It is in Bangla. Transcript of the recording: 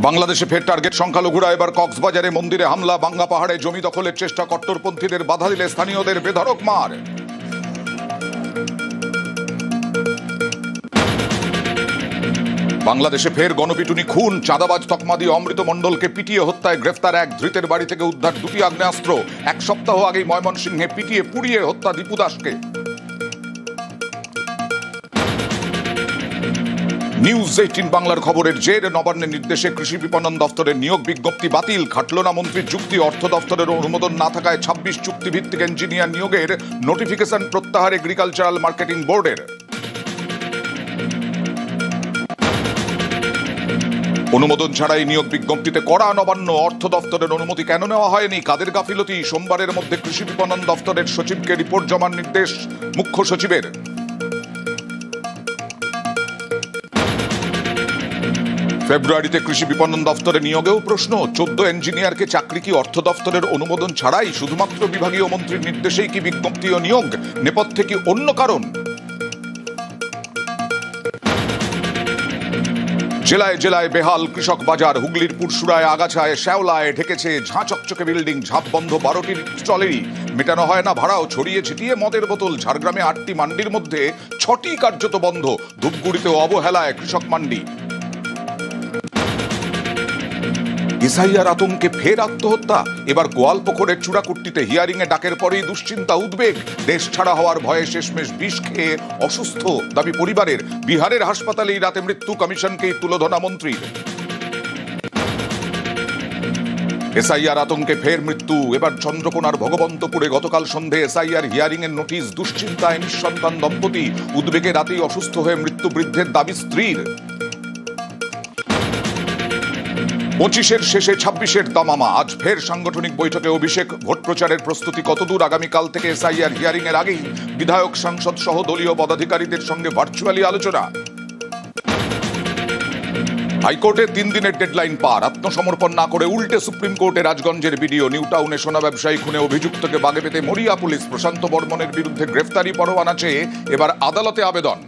বাংলাদেশে ফের টার্গেট সংখ্যালঘুরা। এবার কক্সবাজারে মন্দিরে হামলা, বাঙ্গা পাহাড়ে জমি দখলের চেষ্টা, কট্টরপন্থীদের বাধা দিলে স্থানীয়দের বেধড়ক মার। বাংলাদেশে ফের গণপিটুনি, খুন, চাঁদাবাজ তকমা দিয়ে অমৃত মণ্ডলকে পিটিয়ে হত্যায় গ্রেফতার এক, ধৃতের বাড়ি থেকে উদ্ধার 2টি আগ্নেয়াস্ত্র। এক সপ্তাহ আগেই ময়মনসিংহে পিটিয়ে পুড়িয়ে হত্যা দীপু দাসকে। নিউজ 18 বাংলার খবরের জের, নবান্নের নির্দেশে কৃষি বিপণন দফতরের নিয়োগ বিজ্ঞপ্তি বাতিল। খাটল না মন্ত্রীর যুক্তি, অর্থ দফতরের অনুমোদন না থাকায় 26 চুক্তিভিত্তিক ইঞ্জিনিয়ার নিয়োগের নোটিফিকেশন প্রত্যাহার এগ্রিকালচারাল মার্কেটিং বোর্ডের। অনুমোদন ছাড়াই নিয়োগ বিজ্ঞপ্তিতে কড়া নবান্ন, অর্থ দফতরের অনুমতি কেন নেওয়া হয়নি, কাদের গাফিলতি? সোমবারের মধ্যে কৃষি বিপণন দফতরের সচিবকে রিপোর্ট জমার নির্দেশ মুখ্য সচিবের। ফেব্রুয়ারিতে কৃষি বিপণন দফতরে নিয়োগেও প্রশ্ন। 14 ইঞ্জিনিয়ারকে চাকরি কি অর্থ দফতরের অনুমোদন ছাড়াই? শুধুমাত্র বিভাগীয় মন্ত্রীর নির্দেশেই কি বিজ্ঞপ্তি ও নিয়োগ? নেপথ্যে কি অন্য কারণ? জেলায় জেলায় বেহাল কৃষক বাজার। হুগলির পুরসুরায়, আগাছায়, শ্যাওলায় ঢেকেছে ঝাঁ চকচকে বিল্ডিং, ঝাঁপ বন্ধ 12টির স্টলেরই। মেটানো হয় না ভাড়াও, ছড়িয়ে ছিটিয়ে মদের বোতল। ঝাড়গ্রামে 8টি মান্ডির মধ্যে 6টি কার্যত বন্ধ। ধূপগুড়িতেও অবহেলায় কৃষক মান্ডি। এসআইআর আতঙ্কে ফের আত্মহত্যা। এবার গোয়ালপুকুরের চূড়াকুট্টিতে হিয়ারিং এ ডাকের পরেই দুশ্চিন্তা, উদ্বেগ। দেশ ছাড়া হওয়ার ভয়ে শেষমেশ বিষ খেয়ে অসুস্থ, দাবি পরিবারের। বিহারের হাসপাতালেই রাতে মৃত্যু, কমিশনকেই তুলোধনা মন্ত্রীর। এসআইআর আতঙ্কে ফের মৃত্যু। এবার চন্দ্রকোনার ভগবন্তপুরে গতকাল সন্ধে এসআইআর হিয়ারিং এর নোটিশ। দুশ্চিন্তায় নিঃসন্তান দম্পতি, উদ্বেগে রাতেই অসুস্থ হয়ে মৃত্যু বৃদ্ধের, দাবি স্ত্রীর। 25-এর শেষে 26-এর দামামা। আজ ফের সাংগঠনিক বৈঠকে অভিষেক। ভোট প্রচারের প্রস্তুতি কতদূর? আগামীকাল থেকে এসআইআর হিয়ারিং এর আগেই বিধায়ক, সাংসদ সহ দলীয় পদাধিকারীদের সঙ্গে ভার্চুয়ালি আলোচনা। হাইকোর্টে 3 দিনের ডেডলাইন পার। আত্মসমর্পণ না করে উল্টে সুপ্রিম কোর্টে রাজগঞ্জের বিডিও। নিউ টাউনে সোনা ব্যবসায়ী খুনে অভিযুক্তকে বাগে পেতে মরিয়া পুলিশ। প্রশান্ত বর্মনের বিরুদ্ধে গ্রেফতারি পরোয়ানা চেয়ে এবার আদালতে আবেদন।